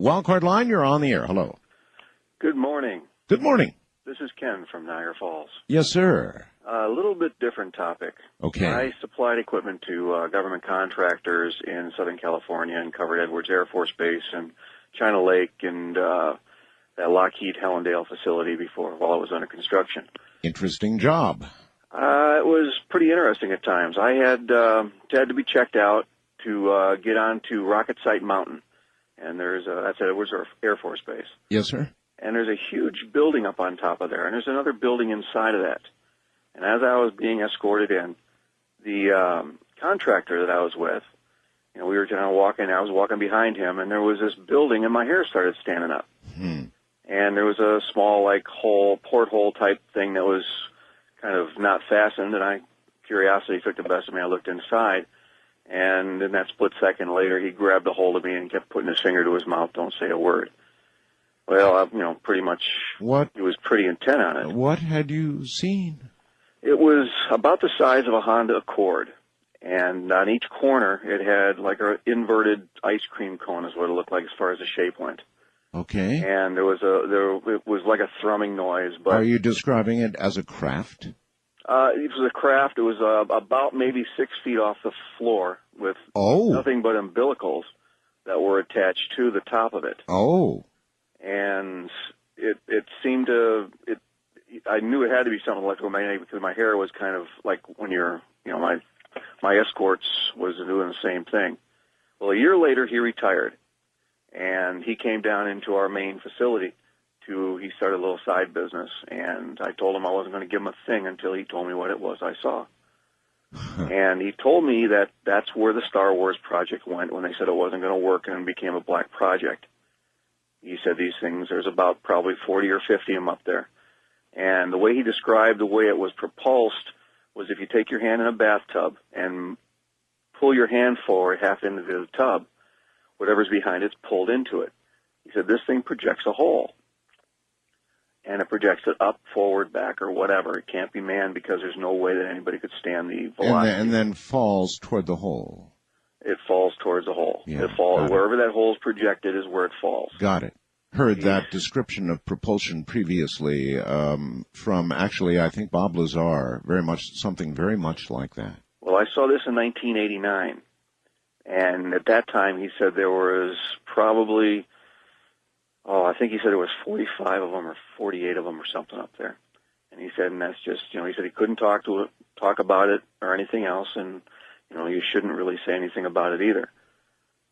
Wildcard line, you're on the air. Hello. Good morning. Good morning. This is Ken from Niagara Falls. Yes, sir. A little bit different topic. Okay. I supplied equipment to government contractors in Southern California and covered Edwards Air Force Base and China Lake and that Lockheed Hellendale facility while it was under construction. Interesting job. It was pretty interesting at times. I had to be checked out to get onto Rocket Site Mountain, and that's at Edwards Air Force Base. Yes, sir. And there's a huge building up on top of there, and there's another building inside of that. And as I was being escorted in, the contractor that I was with, we were kind of walking. I was walking behind him, and there was this building, and my hair started standing up. And there was a small, porthole type thing that was kind of not fastened, and curiosity took the best of me. I looked inside, and in that split second later, he grabbed a hold of me and kept putting his finger to his mouth. Don't say a word. Well, pretty much. What? He was pretty intent on it. What had you seen? It was about the size of a Honda Accord, and on each corner it had like an inverted ice cream cone is what it looked like as far as the shape went. Okay. And it was like a thrumming noise. But are you describing it as a craft? It was a craft. It was about maybe 6 feet off the floor with nothing but umbilicals that were attached to the top of it. Oh. And it seemed to I knew it had to be something electromagnetic because my hair was kind of like when my escorts was doing the same thing. Well, a year later he retired, and he came down into our main facility he started a little side business, and I told him I wasn't going to give him a thing until he told me what it was I saw. And he told me that that's where the Star Wars project went when they said it wasn't going to work and became a black project. He said these things, there's about probably 40 or 50 of them up there. And the way he described the way it was propulsed was if you take your hand in a bathtub and pull your hand forward half into the tub, whatever's behind it's pulled into it. He said this thing projects a hole. And it projects it up, forward, back, or whatever. It can't be manned because there's no way that anybody could stand the velocity. And then falls toward the hole. It falls towards the hole. Yeah, wherever that hole is projected is where it falls. Got it. Heard that description of propulsion previously from actually, I think, Bob Lazar. Something very much like that. Well, I saw this in 1989. And at that time, he said there was probably, I think he said there was 45 of them or 48 of them or something up there. And he said, and that's just, he said he couldn't talk about it or anything else, and, you shouldn't really say anything about it either.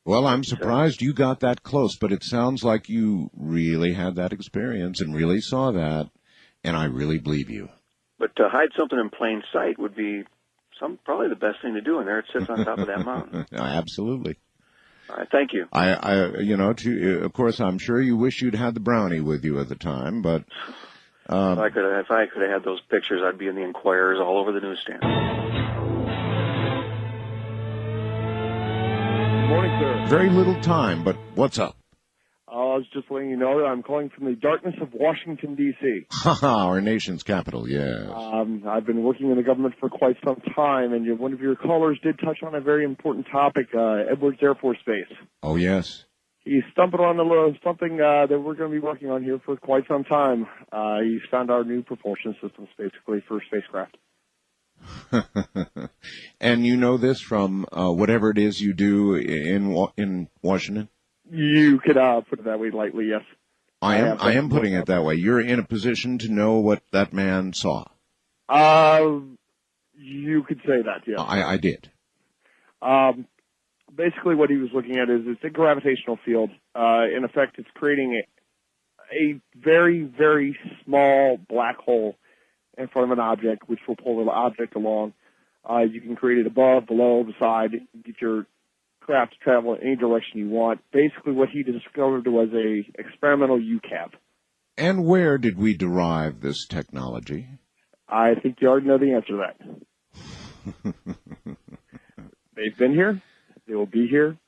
Well, I'm surprised you got that close, but it sounds like you really had that experience and really saw that, and I really believe you. But to hide something in plain sight would be probably the best thing to do, and there it sits on top of that mountain. Absolutely. All right, thank you. Of course, I'm sure you wish you'd had the brownie with you at the time, but if I could have had those pictures, I'd be in the Enquirers all over the newsstand. Good morning, sir. Very little time, but what's up? I was just letting you know that I'm calling from the darkness of Washington, D.C. Our nation's capital, yes. I've been working in the government for quite some time, and one of your callers did touch on a very important topic, Edwards Air Force Base. Oh, yes. He stumbled on something that we're going to be working on here for quite some time. He's found our new propulsion systems, basically, for spacecraft. And you know this from whatever it is you do in Washington? You could put it that way lightly, yes. I am putting it that way. You're in a position to know what that man saw. You could say that, yes. I did. Basically what he was looking at is it's a gravitational field. In effect, it's creating a very, very small black hole in front of an object, which will pull the object along. You can create it above, below, beside, get your craft to travel in any direction you want. Basically what he discovered was a experimental UCAV. And where did we derive this technology? I think you already know the answer to that. They've been here. They will be here.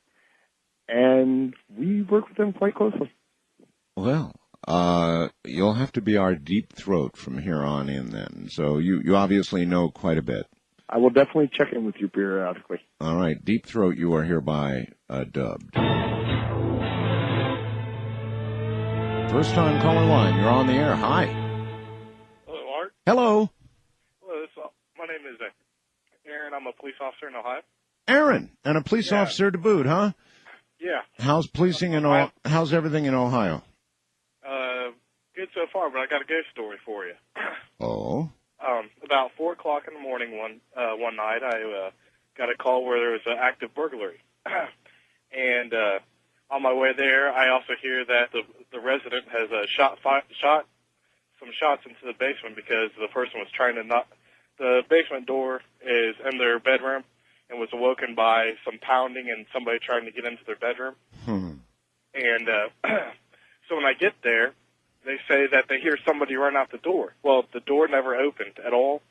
And we work with them quite closely. Well, you'll have to be our deep throat from here on in then. So you obviously know quite a bit. I will definitely check in with you periodically. All right. Deep throat, you are hereby dubbed. First time caller line. You're on the air. Hi. Hello, Art. Hello. Hello, my name is Aaron. I'm a police officer in Ohio. Aaron, and a police officer to boot, huh? Yeah. How's policing how's everything in Ohio? Good so far, but I got a ghost story for you. Oh. About 4 o'clock in the morning one night, I got a call where there was an active burglary. And on my way there, I also hear that the resident has shot some shots into the basement because the person was trying to knock. The basement door is in their bedroom and was awoken by some pounding and somebody trying to get into their bedroom. And so when I get there, they say that they hear somebody run out the door. Well, the door never opened at all.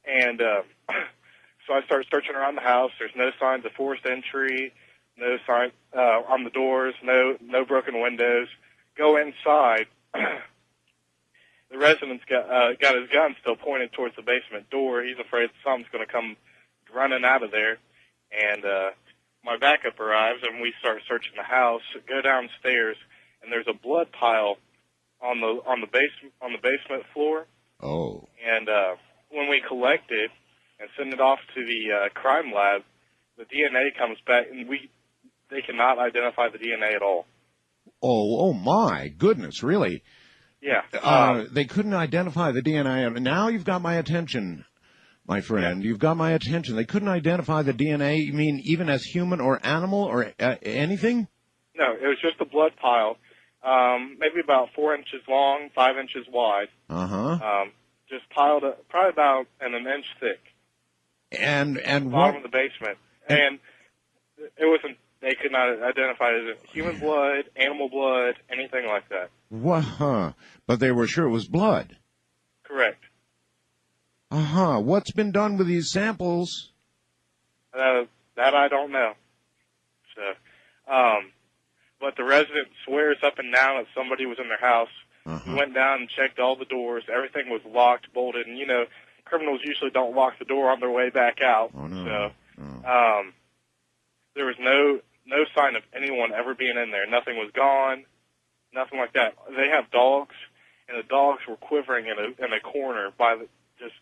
And so I start searching around the house. There's no signs of forced entry, no sign on the doors, no broken windows. Go inside. The resident's got his gun still pointed towards the basement door. He's afraid something's going to come running out of there. And my backup arrives, and we start searching the house. Go downstairs, and there's a blood pile on the basement floor. Oh. And when we collect it and send it off to the crime lab, the DNA comes back, and they cannot identify the DNA at all. Oh my goodness, really? Yeah. They couldn't identify the DNA. Now you've got my attention, my friend. Yeah. You've got my attention. They couldn't identify the DNA, you mean even as human or animal or anything? No, it was just a blood pile, maybe about 4 inches long, 5 inches wide. Just piled up, probably about an inch thick. And bottom of the basement. And it wasn't. They could not identify it as human blood, animal blood, anything like that. What? But they were sure it was blood. Correct. What's been done with these samples? That I don't know. So, but the resident swears up and down that somebody was in their house. We went down and checked all the doors. Everything was locked, bolted, and criminals usually don't lock the door on their way back out. Oh no. So, there was no sign of anyone ever being in there. Nothing was gone. Nothing like that. They have dogs, and the dogs were quivering in a corner just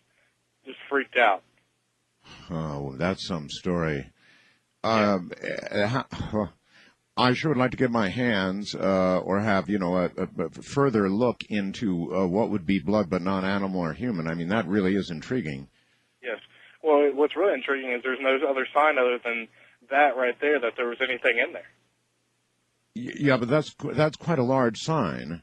freaked out. Oh, that's some story. I sure would like to get my hands or have, a further look into what would be blood but not animal or human. I mean, that really is intriguing. Yes. Well, what's really intriguing is there's no other sign other than that right there that there was anything in there. Yeah, but that's quite a large sign.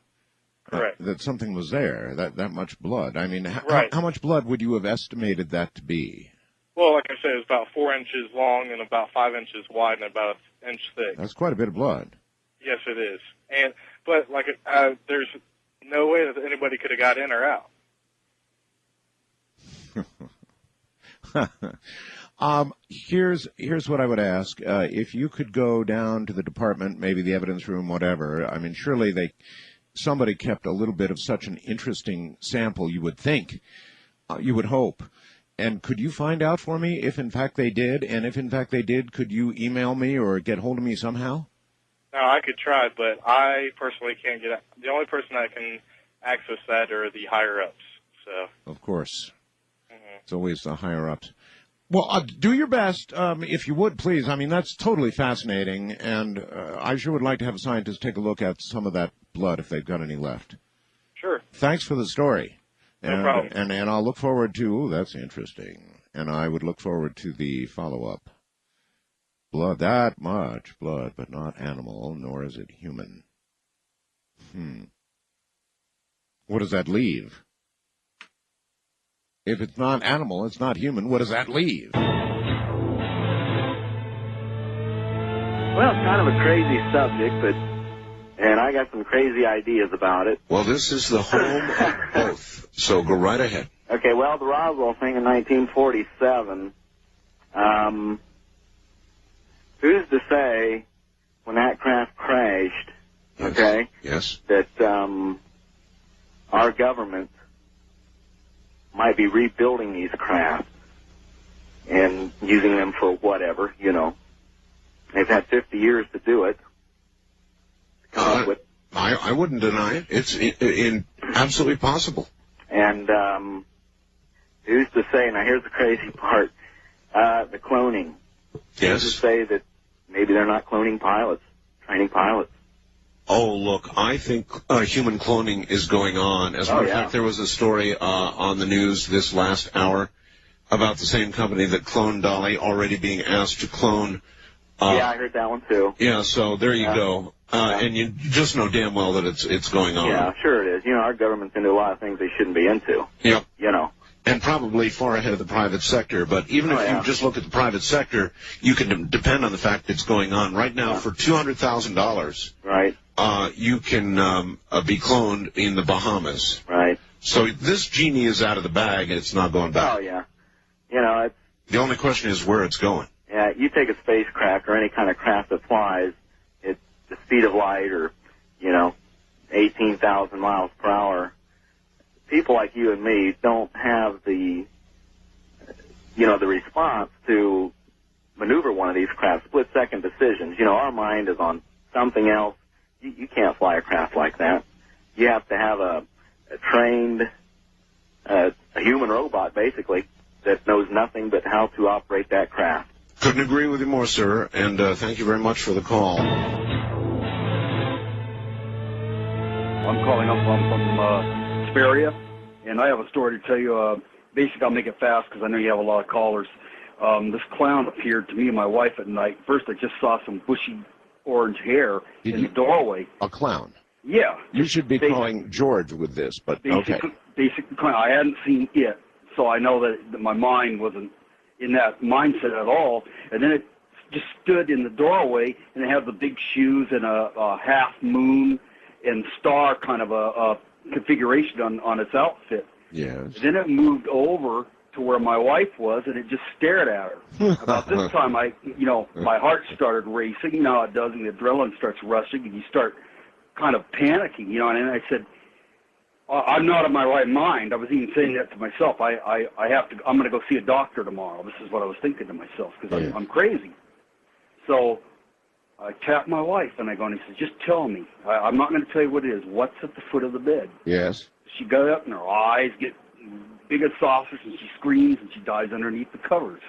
Correct. That something was there, that much blood. I mean, right. How much blood would you have estimated that to be? Well, like I said, it was about 4 inches long and about 5 inches wide and about an inch thick. That's quite a bit of blood. Yes, it is. But there's no way that anybody could have got in or out. Here's what I would ask. If you could go down to the department, maybe the evidence room, whatever. I mean, surely somebody kept a little bit of such an interesting sample, you would think, you would hope. And could you find out for me if in fact they did? And if in fact they did, could you email me or get hold of me somehow? No, I could try, but I personally can't get. The only person that can access that are the higher ups. So. Of course. It's always the higher ups. Well, do your best, if you would, please. I mean, that's totally fascinating, and I sure would like to have a scientist take a look at some of that blood if they've got any left. Sure. Thanks for the story. No problem. And I'll look forward to, that's interesting, and I would look forward to the follow-up. Blood, that much blood, but not animal, nor is it human. What does that leave? If it's not animal, it's not human, what does that leave? Well, it's kind of a crazy subject, and I got some crazy ideas about it. Well, this is the home of both, so go right ahead. Okay, well, the Roswell thing in 1947, who's to say when that craft crashed, okay, yes, that our government might be rebuilding these crafts and using them for whatever, They've had 50 years to do it. I I wouldn't deny it. It's absolutely possible. And who's to say, now here's the crazy part, the cloning. Yes. Who's to say that maybe they're not cloning pilots, training pilots? Oh, look, I think human cloning is going on. As a matter of fact, there was a story on the news this last hour about the same company that cloned Dolly already being asked to clone. Yeah, I heard that one too. Yeah, so there you go. And you just know damn well that it's going on. Yeah, sure it is. You know, our government's into a lot of things they shouldn't be into. Yep. You know. And probably far ahead of the private sector. But even if you just look at the private sector, you can depend on the fact that it's going on. Right now, for $200,000, right, you can be cloned in the Bahamas. Right. So this genie is out of the bag, and it's not going back. Oh, yeah. You know, the only question is where it's going. Yeah, you take a spacecraft or any kind of craft that flies at the speed of light or, 18,000 miles per hour. People like you and me don't have the response to maneuver one of these craft, split-second decisions. Our mind is on something else. You can't fly a craft like that. You have to have a trained, a human robot, basically, that knows nothing but how to operate that craft. Couldn't agree with you more, sir, and thank you very much for the call. I'm calling up from Hesperia, and I have a story to tell you. Basically, I'll make it fast because I know you have a lot of callers. This clown appeared to me and my wife at night. First, I just saw some bushy orange hair in the doorway. A clown? Yeah. You should be calling George with this, but okay. Basic clown. I hadn't seen it, so I know that my mind wasn't in that mindset at all. And then it just stood in the doorway, and it had the big shoes and a half moon and star kind of a configuration on its outfit. Yes. Then it moved over to where my wife was, and it just stared at her. About this time, my heart started racing. You know how it does, and the adrenaline starts rushing, and you start kind of panicking, and I said, I'm not in my right mind. I was even saying that to myself. I'm going to go see a doctor tomorrow. This is what I was thinking to myself, because I'm crazy. So I tapped my wife, and he says, just tell me. I'm not going to tell you what it is. What's at the foot of the bed? Yes. She got up, and her eyes get big as saucers, and she screams, and she dives underneath the covers.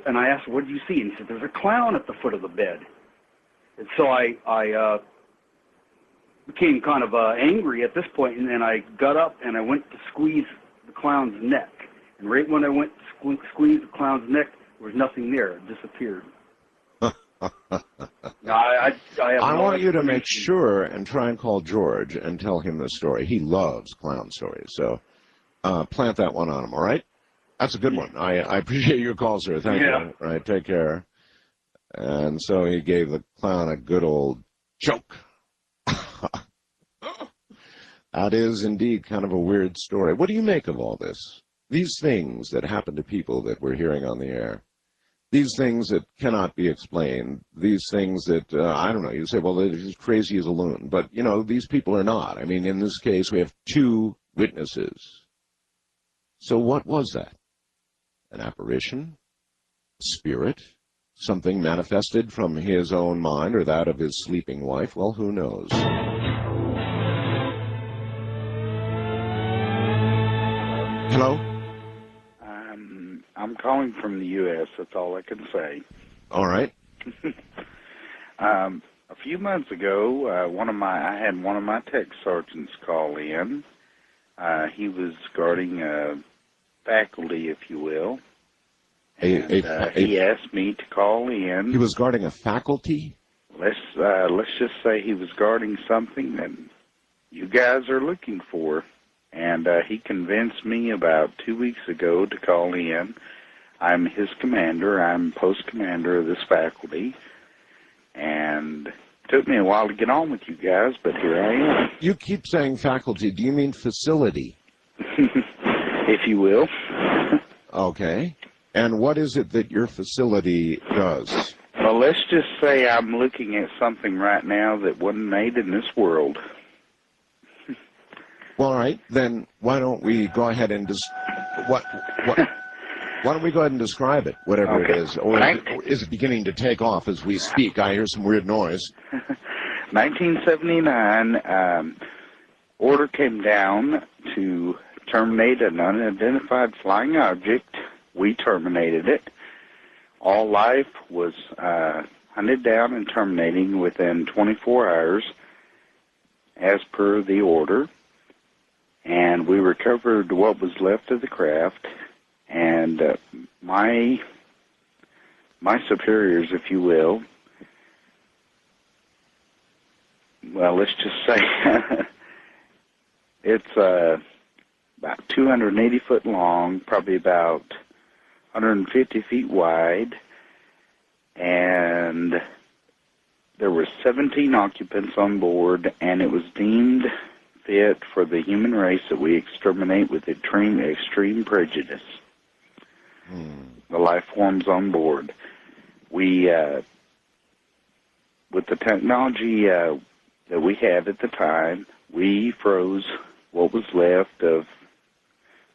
And I asked her, what did you see? And he said, there's a clown at the foot of the bed. And so I became kind of angry at this point, and then I got up, and I went to squeeze the clown's neck. And right when I went to squeeze the clown's neck, there was nothing there. It disappeared. I want you to make sure and try and call George and tell him the story. He loves clown stories, so plant that one on him, all right? That's a good one. I appreciate your call, sir. Thank you. All right, take care. And so he gave the clown a good old choke. That is indeed kind of a weird story. What do you make of all this? These things that happen to people that we're hearing on the air. These things that cannot be explained, these things that, I don't know, you say, well, they're as crazy as a loon. But, these people are not. I mean, in this case, we have 2 witnesses. So what was that? An apparition? Spirit? Something manifested from his own mind or that of his sleeping wife? Well, who knows? Hello? I'm calling from the U.S. That's all I can say. All right. A few months ago, I had one of my tech sergeants call in. He was guarding faculty, if you will. And he asked me to call in. He was guarding a faculty? Let's just say he was guarding something that you guys are looking for. And he convinced me about 2 weeks ago to call in. I'm his commander. I'm post commander of this faculty. And it took me a while to get on with you guys, but here I am. You keep saying faculty. Do you mean facility? If you will. Okay. And what is it that your facility does? Well, let's just say I'm looking at something right now that wasn't made in this world. Well, all right, then why don't we go ahead and why don't we go ahead and describe it, whatever it is, or is it beginning to take off as we speak? I hear some weird noise. 1979, order came down to terminate an unidentified flying object. We terminated it. All life was hunted down and terminating within 24 hours as per the order. And we recovered what was left of the craft. And my superiors, if you will, well, let's just say it's about 280 foot long, probably about 150 feet wide, and there were 17 occupants on board, and it was deemed fit for the human race that we exterminate with extreme prejudice. The life forms on board. We, with the technology that we had at the time, we froze what was left of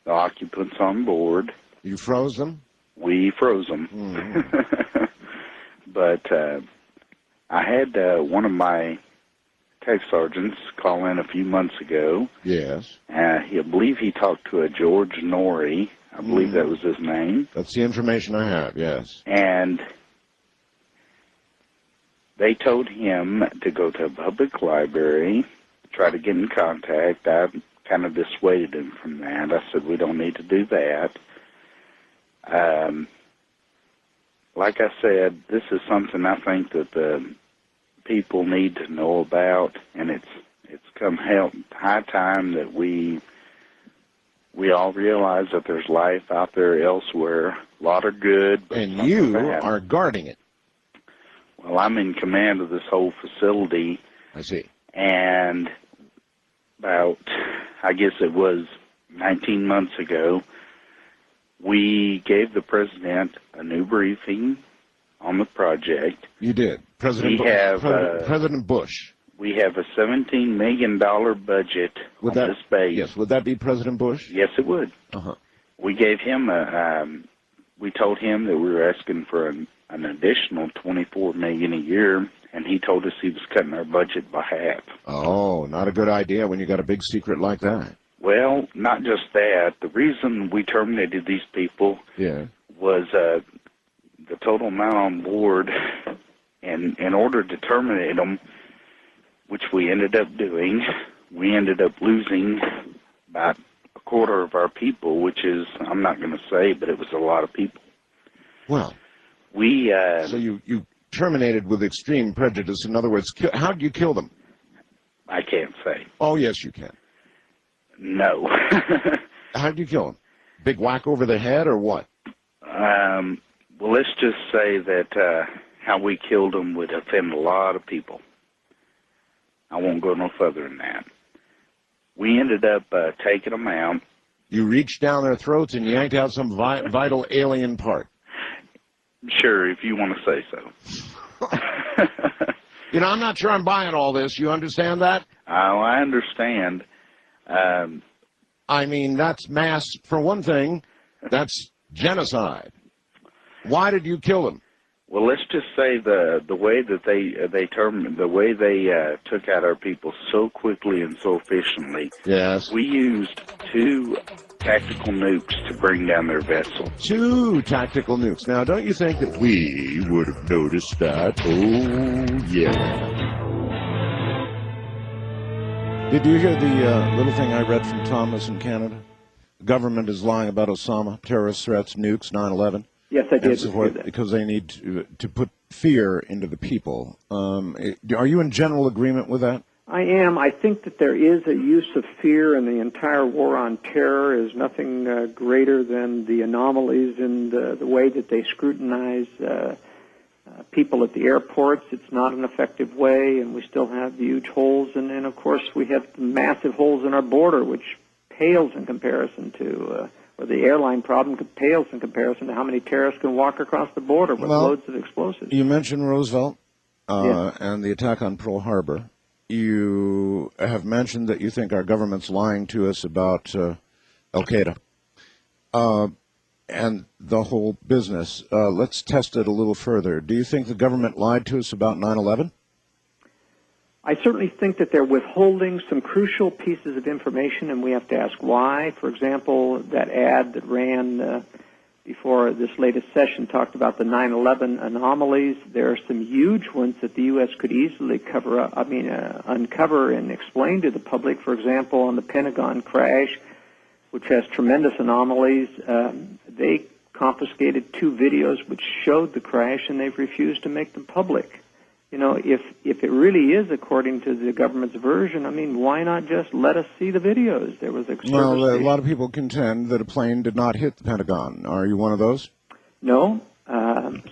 the occupants on board. You froze them? We froze them. But I had one of my tech sergeants call in a few months ago. Yes. I believe he talked to a George Norrie. I believe that was his name. That's the information I have, yes. And they told him to go to a public library, try to get in contact. I kind of dissuaded him from that. I said, we don't need to do that. Like I said, this is something I think that the people need to know about, and it's come high time that we all realize that there's life out there elsewhere. A lot are good, but and you are guarding it. Well, I'm in command of this whole facility. I see. And about, I guess it was 19 months ago, we gave the president a new briefing on the project. You did. President Bush. We have a $17 million budget on this base. Yes, would that be President Bush? Yes, it would. Uh-huh. We gave him we told him that we were asking for an additional $24 million a year, and he told us he was cutting our budget by half. Oh, not a good idea when you got a big secret like that. Well, not just that. The reason we terminated these people was the total amount on board, and in order to terminate them, which we ended up doing, we ended up losing about a quarter of our people, which is, I'm not going to say, but it was a lot of people. Well, we so you terminated with extreme prejudice. In other words, how did you kill them? I can't say. Oh, yes, you can. No. How did you kill them? Big whack over the head or what? Well, let's just say that how we killed them would offend a lot of people. I won't go no further than that. We ended up taking them out. You reached down their throats and yanked out some vital alien part. Sure, if you want to say so. You know, I'm not sure I'm buying all this. You understand that? Oh, I understand. I mean, that's mass, for one thing, that's genocide. Why did you kill them? Well, let's just say the way that the way they took out our people so quickly and so efficiently. Yes. We used 2 tactical nukes to bring down their vessel. 2 tactical nukes. Now, don't you think that we would have noticed that? Oh, yeah. Did you hear the little thing I read from Thomas in Canada? The government is lying about Osama, terrorist threats, nukes, 9/11. Yes, I did. So forth, because they need to put fear into the people. Are you in general agreement with that? I am. I think that there is a use of fear, and the entire war on terror is nothing greater than the anomalies in the way that they scrutinize people at the airports. It's not an effective way, and we still have huge holes. And of course, we have massive holes in our border, which pales in comparison to... or the airline problem pales in comparison to how many terrorists can walk across the border with loads of explosives. You mentioned Roosevelt and the attack on Pearl Harbor. You have mentioned that you think our government's lying to us about Al-Qaeda and the whole business. Let's test it a little further. Do you think the government lied to us about 9/11? I certainly think that they're withholding some crucial pieces of information, and we have to ask why. For example, that ad that ran before this latest session talked about the 9/11 anomalies. There are some huge ones that the U.S. could easily uncover and explain to the public. For example, on the Pentagon crash, which has tremendous anomalies, they confiscated 2 videos which showed the crash, and they've refused to make them public. You know, if it really is according to the government's version, I mean, why not just let us see the videos? There was a lot of people contend that a plane did not hit the Pentagon. Are you one of those? No.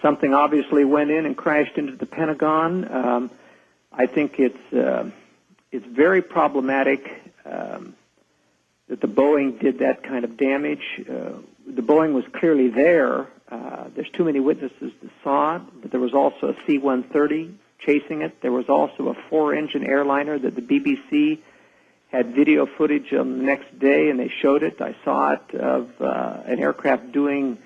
Something obviously went in and crashed into the Pentagon. I think it's very problematic that the Boeing did that kind of damage. The Boeing was clearly there. There's too many witnesses that saw it, but there was also a C-130 chasing it. There was also a 4-engine airliner that the BBC had video footage on the next day, and they showed it. I saw it of an aircraft doing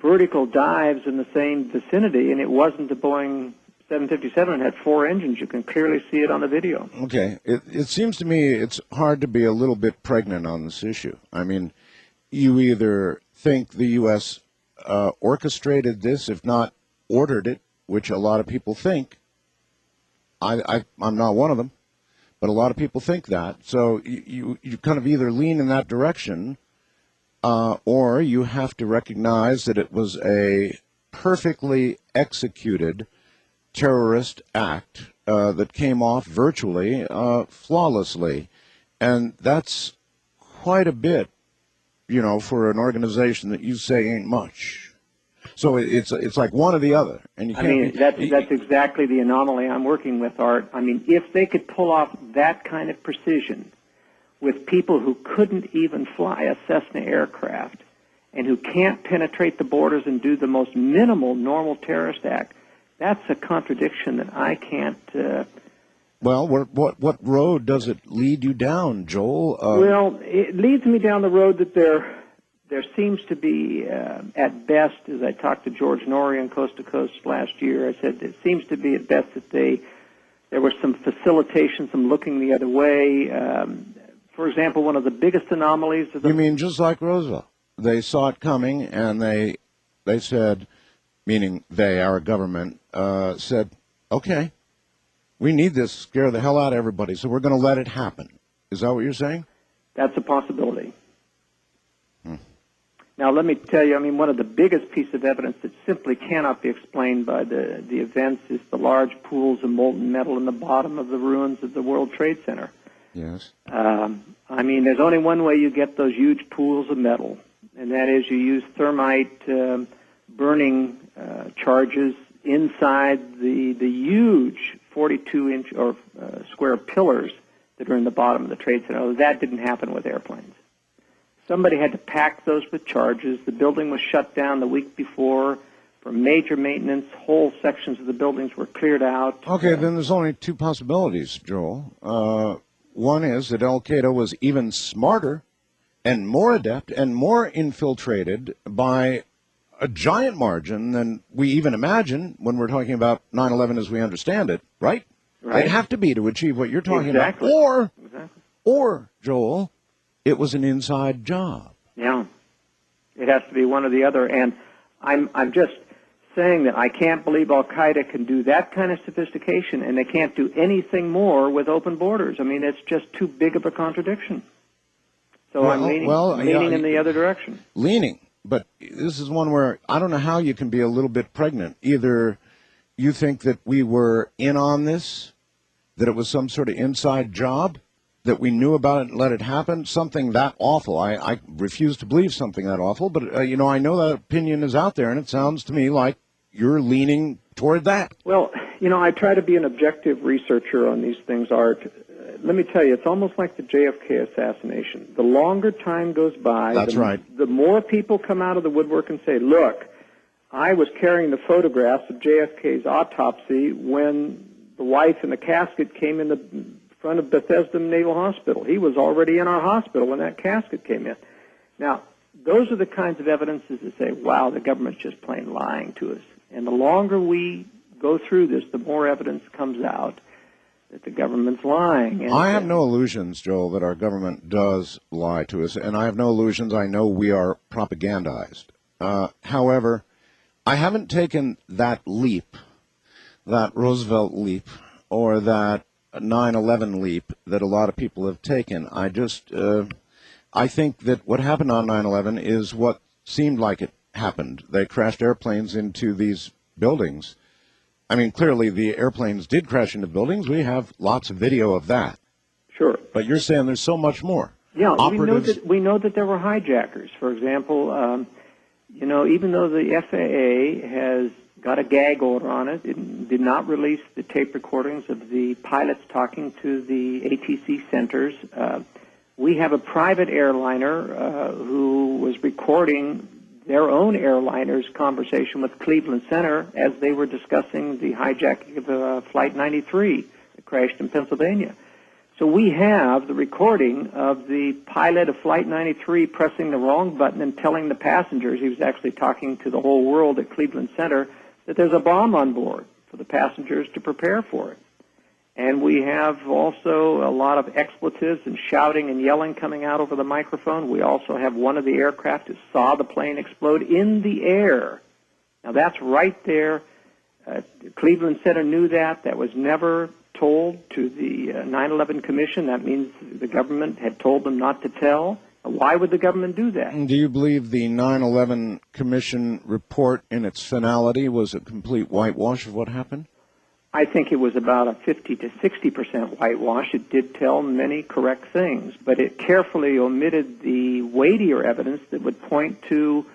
vertical dives in the same vicinity, and it wasn't the Boeing 757. It had 4 engines. You can clearly see it on the video. Okay. It seems to me it's hard to be a little bit pregnant on this issue. I mean, you either think the U.S. Orchestrated this, if not ordered it, which a lot of people think. I'm not one of them, but a lot of people think that. So you kind of either lean in that direction, or you have to recognize that it was a perfectly executed terrorist act that came off virtually flawlessly. And that's quite a bit, you know, for an organization that you say ain't much. So it's like one or the other, and you can't. I mean, that's exactly the anomaly I'm working with, Art. I mean, if they could pull off that kind of precision with people who couldn't even fly a Cessna aircraft and who can't penetrate the borders and do the most minimal normal terrorist act, that's a contradiction that I can't. Well, what road does it lead you down, Joel? Well, it leads me down the road that there seems to be, at best, as I talked to George Norrie on Coast to Coast last year, I said it seems to be at best that there was some facilitation, some looking the other way. For example, one of the biggest anomalies of the... You mean just like Roswell? They saw it coming, and they said, meaning they, our government, said, okay, we need this, scare the hell out of everybody, so we're going to let it happen. Is that what you're saying? That's a possibility. Now, let me tell you, I mean, one of the biggest pieces of evidence that simply cannot be explained by the events is the large pools of molten metal in the bottom of the ruins of the World Trade Center. Yes. I mean, there's only one way you get those huge pools of metal, and that is you use thermite burning charges inside the huge 42-inch or square pillars that are in the bottom of the Trade Center. That didn't happen with airplanes. Somebody had to pack those with charges. The building was shut down the week before for major maintenance. Whole sections of the buildings were cleared out. Okay, then there's only 2 possibilities, Joel. One is that Al-Qaeda was even smarter and more adept and more infiltrated by a giant margin than we even imagine when we're talking about 9/11 as we understand it, right? Right. They'd have to be to achieve what you're talking about. Or, Joel, it was an inside job. Yeah. It has to be one or the other. And I'm just saying that I can't believe Al-Qaeda can do that kind of sophistication, and they can't do anything more with open borders. I mean, it's just too big of a contradiction. So I'm leaning in the other direction. Leaning. But this is one where I don't know how you can be a little bit pregnant. Either you think that we were in on this, that it was some sort of inside job, that we knew about it and let it happen, something that awful. I refuse to believe something that awful, but, you know, I know that opinion is out there, and it sounds to me like you're leaning toward that. Well, you know, I try to be an objective researcher on these things, Art. Let me tell you, it's almost like the JFK assassination. The longer time goes by, the more people come out of the woodwork and say, look, I was carrying the photographs of JFK's autopsy when the wife in the casket came in the front of Bethesda Naval Hospital. He was already in our hospital when that casket came in. Now, those are the kinds of evidences that say, wow, the government's just plain lying to us. And the longer we go through this, the more evidence comes out that the government's lying. And, I have no illusions, Joel, that our government does lie to us, and I have no illusions. I know we are propagandized. However, I haven't taken that leap, that Roosevelt leap, or that 9/11 leap that a lot of people have taken. I think that what happened on 9/11 is what seemed like it happened. They crashed airplanes into these buildings. I mean, clearly the airplanes did crash into buildings. We have lots of video of that. Sure. But you're saying there's so much more. Yeah, we know that there were hijackers. For example, even though the FAA has got a gag order on it, it did not release the tape recordings of the pilots talking to the ATC centers. We have a private airliner who was recording their own airliner's conversation with Cleveland Center as they were discussing the hijacking of Flight 93 that crashed in Pennsylvania. So we have the recording of the pilot of Flight 93 pressing the wrong button and telling the passengers, he was actually talking to the whole world at Cleveland Center, that there's a bomb on board for the passengers to prepare for it. And we have also a lot of expletives and shouting and yelling coming out over the microphone. We also have one of the aircraft that saw the plane explode in the air. Now, that's right there. Cleveland Center knew that. That was never told to the 9/11 Commission. That means the government had told them not to tell. Why would the government do that? Do you believe the 9/11 Commission report in its finality was a complete whitewash of what happened? I think it was about a 50 to 60% whitewash. It did tell many correct things, but it carefully omitted the weightier evidence that would point to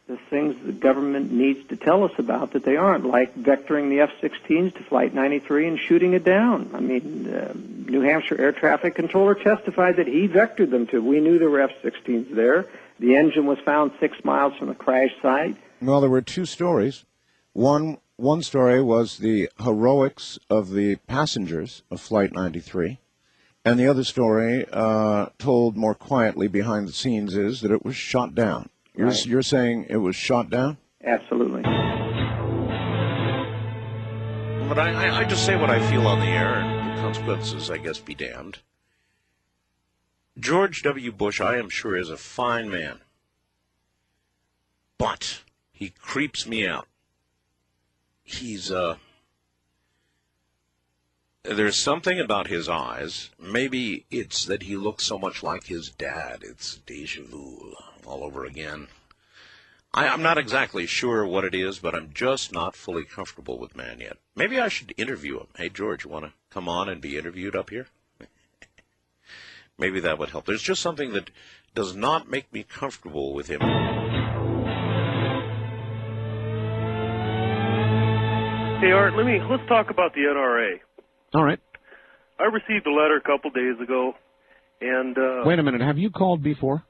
the things the government needs to tell us about that they aren't, like vectoring the F-16s to Flight 93 and shooting it down. I mean, New Hampshire Air Traffic Controller testified that he vectored them to. We knew there were F-16s there. The engine was found 6 miles from the crash site. Well, there were two stories. One story was the heroics of the passengers of Flight 93, and the other story, told more quietly behind the scenes, is that it was shot down. You're saying it was shot down? Absolutely. But I just say what I feel on the air, and the consequences, I guess, be damned. George W. Bush, I am sure, is a fine man. But he creeps me out. He's, there's something about his eyes. Maybe it's that he looks so much like his dad. It's deja vu all over again. I'm not exactly sure what it is, but I'm just not fully comfortable with man yet. Maybe I should interview him. Hey, George, you want to come on and be interviewed up here? Maybe that would help. There's just something that does not make me comfortable with him. Hey, Art, let's talk about the NRA. All right. I received a letter a couple days ago, and wait a minute. Have you called before?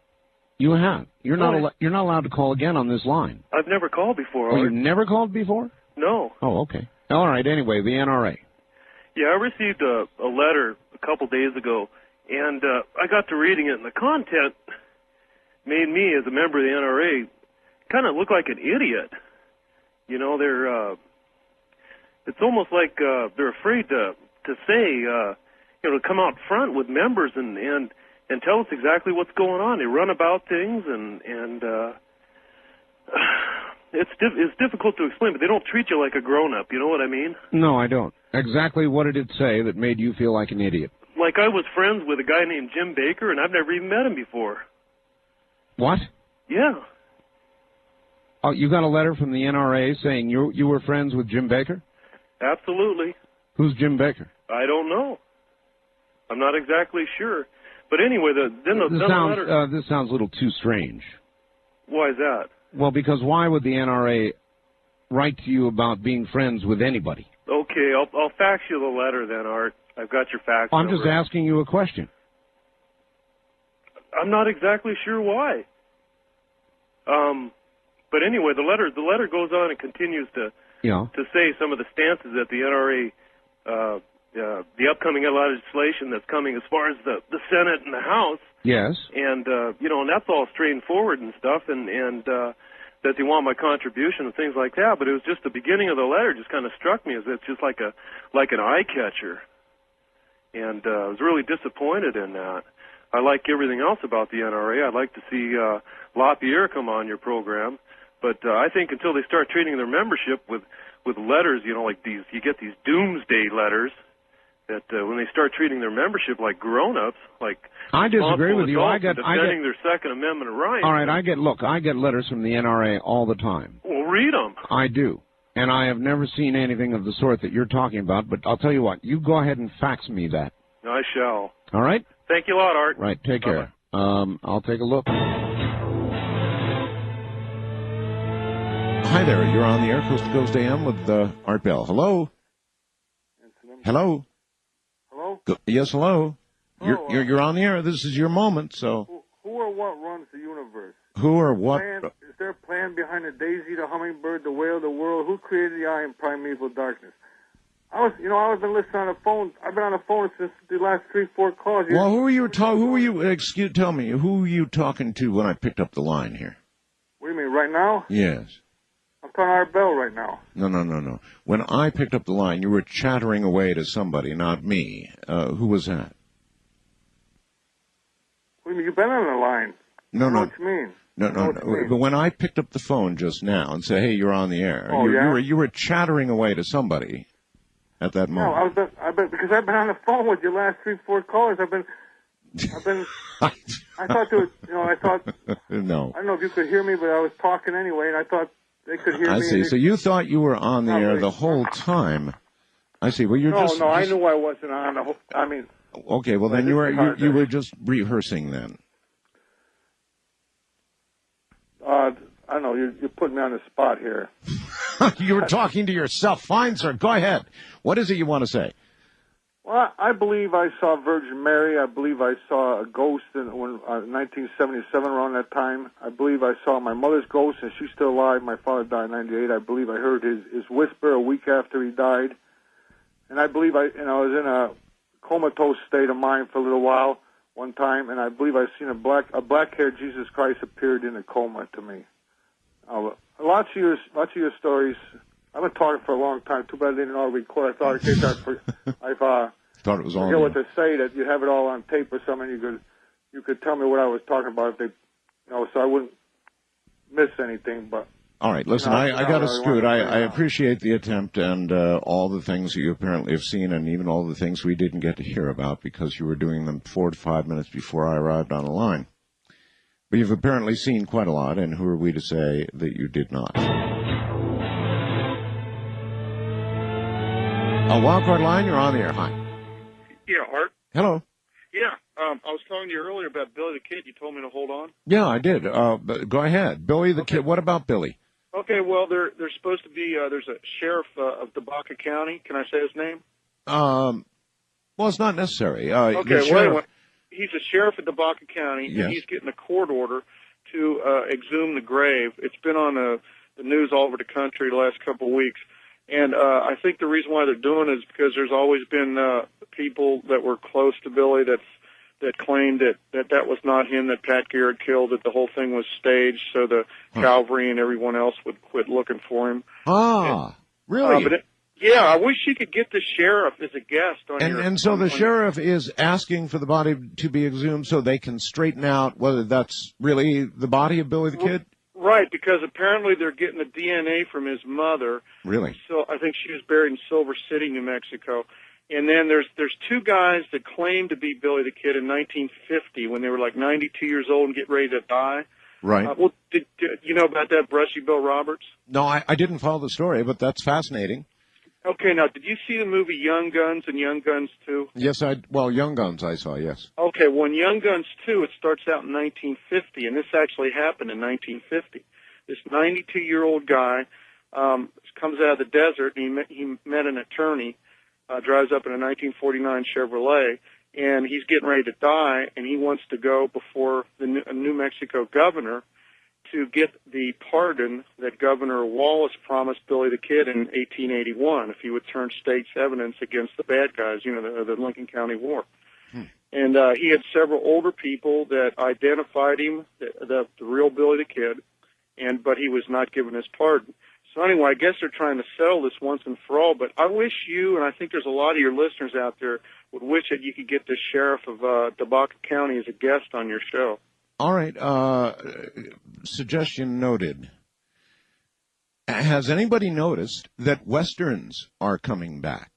You have. You're not allowed to call again on this line. I've never called before. Oh, you've never called before? No. Oh, okay. All right. Anyway, the NRA. Yeah, I received a letter a couple days ago, and I got to reading it, and the content made me, as a member of the NRA, kind of look like an idiot. You know, it's almost like they're afraid to say, to come out front with members and tell us exactly what's going on. They run about things, and it's difficult to explain, but they don't treat you like a grown-up. You know what I mean? No, I don't. Exactly what did it say that made you feel like an idiot? Like I was friends with a guy named Jim Baker, and I've never even met him before. What? Yeah. Oh, you got a letter from the NRA saying you were friends with Jim Baker? Absolutely. Who's Jim Baker? I don't know. I'm not exactly sure. But anyway, the letter... This sounds a little too strange. Why is that? Well, because why would the NRA write to you about being friends with anybody? Okay, I'll fax you the letter then, Art. I've got your fax I'm number. just asking you a question. I'm not exactly sure why. But anyway, the letter goes on and continues to say some of the stances that the NRA, the upcoming legislation that's coming as far as the Senate and the House. Yes. And and that's all straightforward and stuff, and that they want my contribution and things like that. But it was just the beginning of the letter just kind of struck me as it's just like an eye catcher. and I was really disappointed in that. I like everything else about the NRA. I'd like to see LaPierre come on your program, but I think until they start treating their membership with letters, like these, you get these doomsday letters, that when they start treating their membership like grown-ups, like I disagree with you. defending their Second Amendment rights. All right, I get letters from the NRA all the time. Well, read them. I do. And I have never seen anything of the sort that you're talking about, but I'll tell you what, you go ahead and fax me that. I shall. All right? Thank you a lot, Art. Right, take care. I'll take a look. Hi there, you're on the air, Coast to Coast AM with Art Bell. Hello? Hello? Hello? Yes, hello. You're on the air. This is your moment, so. Who or what runs the universe? Who or what? Is there a plan behind the daisy, the hummingbird, the whale, the world? Who created the eye in primeval darkness? I've been listening on the phone. I've been on the phone since the last 3-4 calls. Well, who are you tell me, who are you talking to when I picked up the line here? What do you mean, right now? Yes. I'm talking Art Bell right now. No. When I picked up the line, you were chattering away to somebody, not me. Who was that? What do you mean, you've been on the line? No. I know what you mean. No. But when I picked up the phone just now and said, "Hey, you're on the air," you were chattering away to somebody at that moment. No, because I've been on the phone with your last 3-4 callers. I've been. I thought there was, No. I don't know if you could hear me, but I was talking anyway, and I thought they could hear me. I see. So you thought you were on the air the whole time. I see. Well, No, I knew I wasn't on the whole. I mean. Okay. Well, then you were just rehearsing then. I don't know. You're putting me on the spot here. You were talking to yourself. Fine, sir. Go ahead. What is it you want to say? Well, I believe I saw Virgin Mary. I believe I saw a ghost in 1977 around that time. I believe I saw my mother's ghost, and she's still alive. My father died in '98. I believe I heard his whisper a week after he died. And I believe I was in a comatose state of mind for a little while one time, and I believe I seen a black-haired Jesus Christ appeared in a coma to me. Lots of your stories. I've been talking for a long time. Too bad I didn't all record. I thought in case I've thought it was all. Forget what to say, that you have it all on tape or something. You could tell me what I was talking about if they, so I wouldn't miss anything. But all right, listen, I got to scoot. I appreciate the attempt and all the things that you apparently have seen, and even all the things we didn't get to hear about because you were doing them 4 to 5 minutes before I arrived on the line. But you've apparently seen quite a lot, and who are we to say that you did not? A wildcard line, you're on the air. Hi. Yeah, Art. Hello. Yeah, I was telling you earlier about Billy the Kid. You told me to hold on. Yeah, I did. But go ahead. Billy the Kid. What about Billy? Okay, well, there's supposed to be, there's a sheriff of Tobacco County. Can I say his name? Well, it's not necessary. Okay, well, anyway, he's a sheriff of Tobacco County, yes. And he's getting a court order to exhume the grave. It's been on the news all over the country the last couple of weeks. And I think the reason why they're doing it is because there's always been people that were close to Billy that claimed that was not him, that Pat Garrett killed, that the whole thing was staged so the Calvary and everyone else would quit looking for him. Really? Yeah, I wish you could get the sheriff as a guest on your... And so the sheriff is asking for the body to be exhumed so they can straighten out whether that's really the body of Billy the Kid? Right, because apparently they're getting the DNA from his mother. Really? So I think she was buried in Silver City, New Mexico. And then there's 2 guys that claim to be Billy the Kid in 1950 when they were like 92 years old and get ready to die. Right. Well, did you know about that, Brushy Bill Roberts? No, I didn't follow the story, but that's fascinating. Okay, now, did you see the movie Young Guns and Young Guns 2? Yes, Young Guns I saw, yes. Okay, well, in Young Guns 2, it starts out in 1950, and this actually happened in 1950. This 92-year-old guy comes out of the desert, and he met an attorney, drives up in a 1949 Chevrolet, and he's getting ready to die, and he wants to go before the New Mexico governor to get the pardon that Governor Wallace promised Billy the Kid in 1881 if he would turn state's evidence against the bad guys, the Lincoln County War. And he had several older people that identified him, the real Billy the Kid, but he was not given his pardon. So anyway, I guess they're trying to settle this once and for all, but I wish you, and I think there's a lot of your listeners out there would wish that you could get the sheriff of Tobacco County as a guest on your show. All right. Suggestion noted. Has anybody noticed that Westerns are coming back?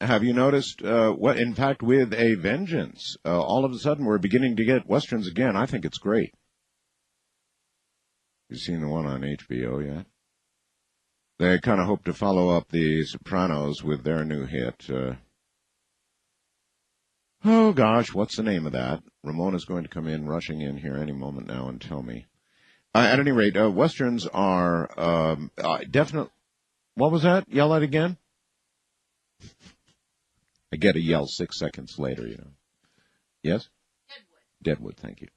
Have you noticed, in fact, with a vengeance, all of a sudden we're beginning to get Westerns again. I think it's great. You seen the one on HBO yet? They kind of hope to follow up The Sopranos with their new hit. Oh, gosh, what's the name of that? Ramona's going to come in, rushing in here any moment now and tell me. At any rate, Westerns are definitely... What was that? Yell that again? I get a yell 6 seconds later, you know. Yes? Deadwood, thank you.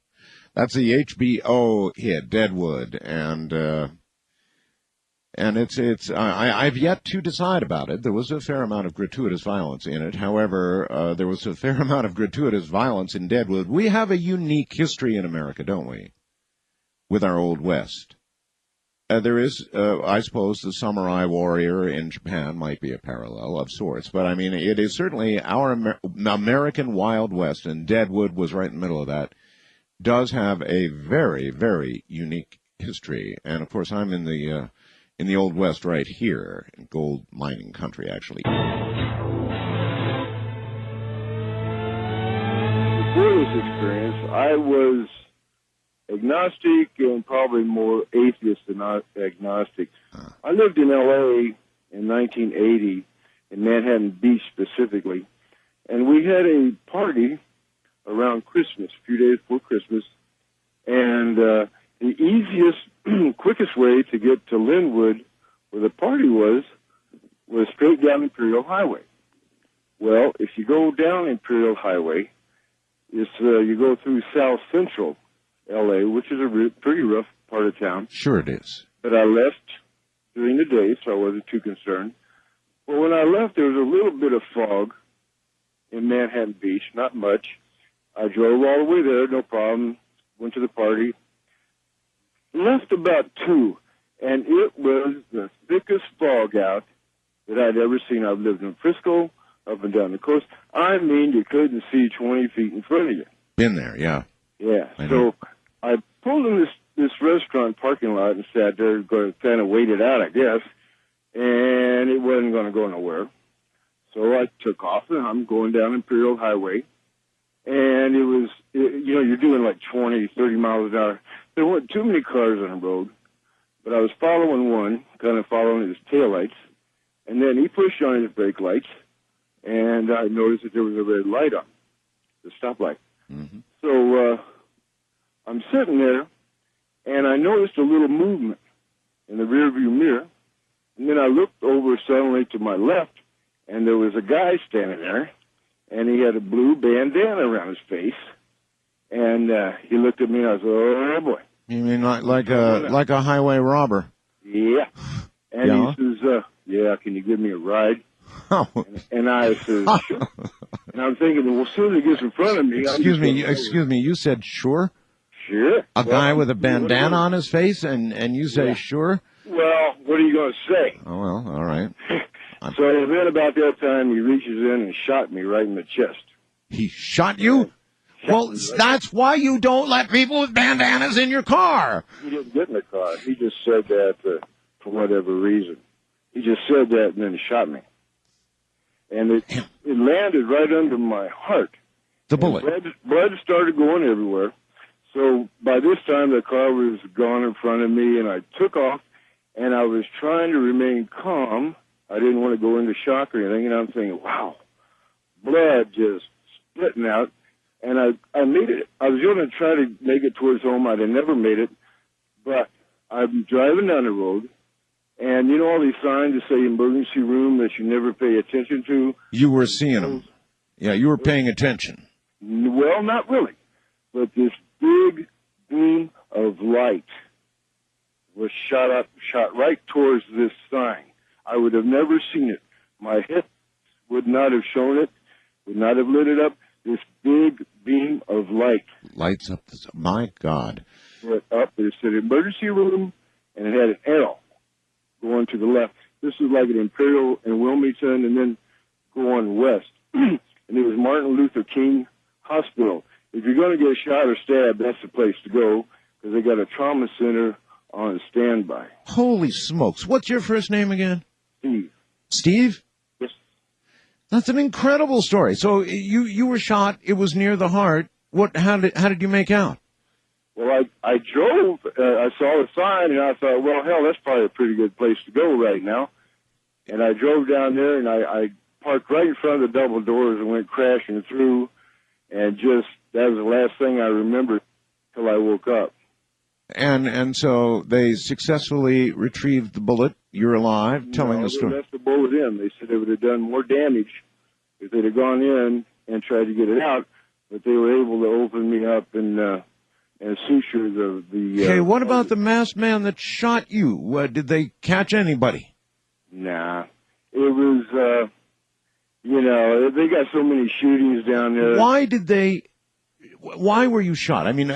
That's the HBO hit, Deadwood, and I've yet to decide about it. There was a fair amount of gratuitous violence in it. However, there was a fair amount of gratuitous violence in Deadwood. We have a unique history in America, don't we? With our Old West. There is, I suppose, the samurai warrior in Japan might be a parallel of sorts, but I mean, it is certainly our American Wild West, and Deadwood was right in the middle of that, does have a very, very unique history. And of course, I'm in the Old West right here, in gold mining country, actually. Before this experience, I was agnostic and probably more atheist than agnostic. I lived in L.A. in 1980, in Manhattan Beach specifically, and we had a party around Christmas, a few days before Christmas, and the easiest, quickest way to get to Linwood, where the party was straight down Imperial Highway. Well, if you go down Imperial Highway, you go through South Central L.A., which is a pretty rough part of town. Sure it is. But I left during the day, so I wasn't too concerned. But when I left, there was a little bit of fog in Manhattan Beach, not much. I drove all the way there, no problem, went to the party. Left about 2, and it was the thickest fog out that I'd ever seen. I've lived in Frisco, up and down the coast. I mean, you couldn't see 20 feet in front of you. Been there, yeah. Yeah, so I pulled in this restaurant parking lot and sat there, going to kind of wait it out, I guess, and it wasn't going to go nowhere. So I took off, and I'm going down Imperial Highway, and it was, you're doing like 20, 30 miles an hour. There weren't too many cars on the road, but I was following one, kind of following his taillights, and then he pushed on his brake lights, and I noticed that there was a red light on, the stoplight. Mm-hmm. So I'm sitting there, and I noticed a little movement in the rearview mirror, and then I looked over suddenly to my left, and there was a guy standing there, and he had a blue bandana around his face, and he looked at me, and I was, oh, boy. You mean like a highway robber? Yeah. And he says, yeah, can you give me a ride? Oh. And I said, sure. And I'm thinking, well, as soon as he gets in front of me... Excuse me, you said sure? Sure. A guy with a bandana on his face, and you say sure? Well, what are you going to say? Oh, well, all right. So then about that time, he reaches in and shot me right in the chest. He shot you? Well, that's why you don't let people with bandanas in your car. He didn't get in the car. He just said that for whatever reason. He just said that and then he shot me. And it landed right under my heart. The bullet. Blood started going everywhere. So by this time, the car was gone in front of me, and I took off, and I was trying to remain calm. I didn't want to go into shock or anything, and I'm thinking, wow, blood just splitting out. And I made it. I was going to try to make it towards home. I'd have never made it. But I'm driving down the road, and you know all these signs that say emergency room that you never pay attention to? You were seeing them. Yeah, you were paying attention. Well, not really. But this big beam of light was shot right towards this sign. I would have never seen it. My head would not have shown it, would not have lit it up. This big beam of light. Lights up. My God. Went up. It said emergency room, and it had an arrow going to the left. This is like an Imperial and Wilmington, and then going west. and it was Martin Luther King Hospital. If you're going to get shot or stabbed, that's the place to go, because they got a trauma center on standby. Holy smokes. What's your first name again? Steve. Steve? Yes. That's an incredible story. So you were shot. It was near the heart. How did you make out? Well, I drove. I saw the sign, and I thought, well, hell, that's probably a pretty good place to go right now. And I drove down there, and I parked right in front of the double doors and went crashing through. And just, that was the last thing I remembered till I woke up. And so they successfully retrieved the bullet. You're alive, telling the story. They left the bullet in. They said it would have done more damage if they'd have gone in and tried to get it out, but they were able to open me up and suture the. Okay, what about the masked man that shot you? Did they catch anybody? Nah, it was. They got so many shootings down there. Why were you shot? I mean,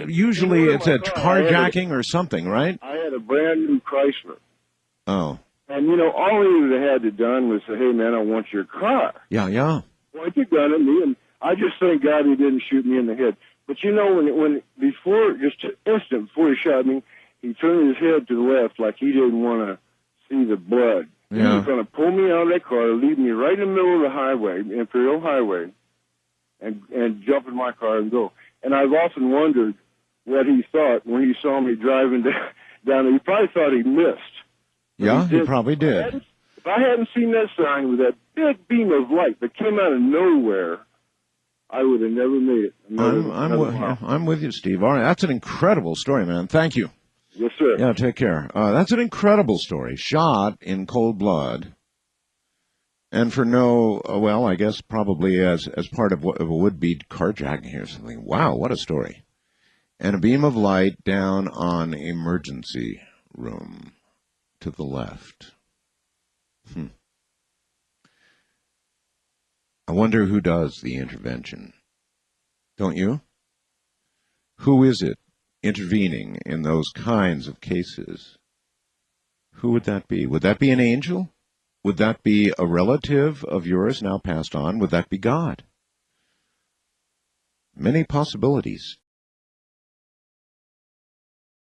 usually it's a carjacking or something, right? I had a brand new Chrysler. Oh. And, all he would have had to done was say, hey, man, I want your car. Yeah. Point the gun at me, and I just thank God he didn't shoot me in the head. But, when just an instant before he shot me, he turned his head to the left like he didn't want to see the blood. Yeah. He was going to pull me out of that car, leave me right in the middle of the highway, Imperial Highway, and jump in my car and go. And I've often wondered what he thought when he saw me driving down there. He probably thought he missed. Yeah, he probably did. If I hadn't seen that sign with that big beam of light that came out of nowhere, I would have never made it. I'm with you, Steve. All right, that's an incredible story, man. Thank you. Yes, sir. Yeah, take care. That's an incredible story. Shot in cold blood. And for I guess probably as part of a would-be carjacking here or something. Wow, what a story. And a beam of light down on emergency room to the left. I wonder who does the intervention. Don't you? Who is it intervening in those kinds of cases? Who would that be? Would that be an angel? Would that be a relative of yours now passed on? Would that be God? Many possibilities.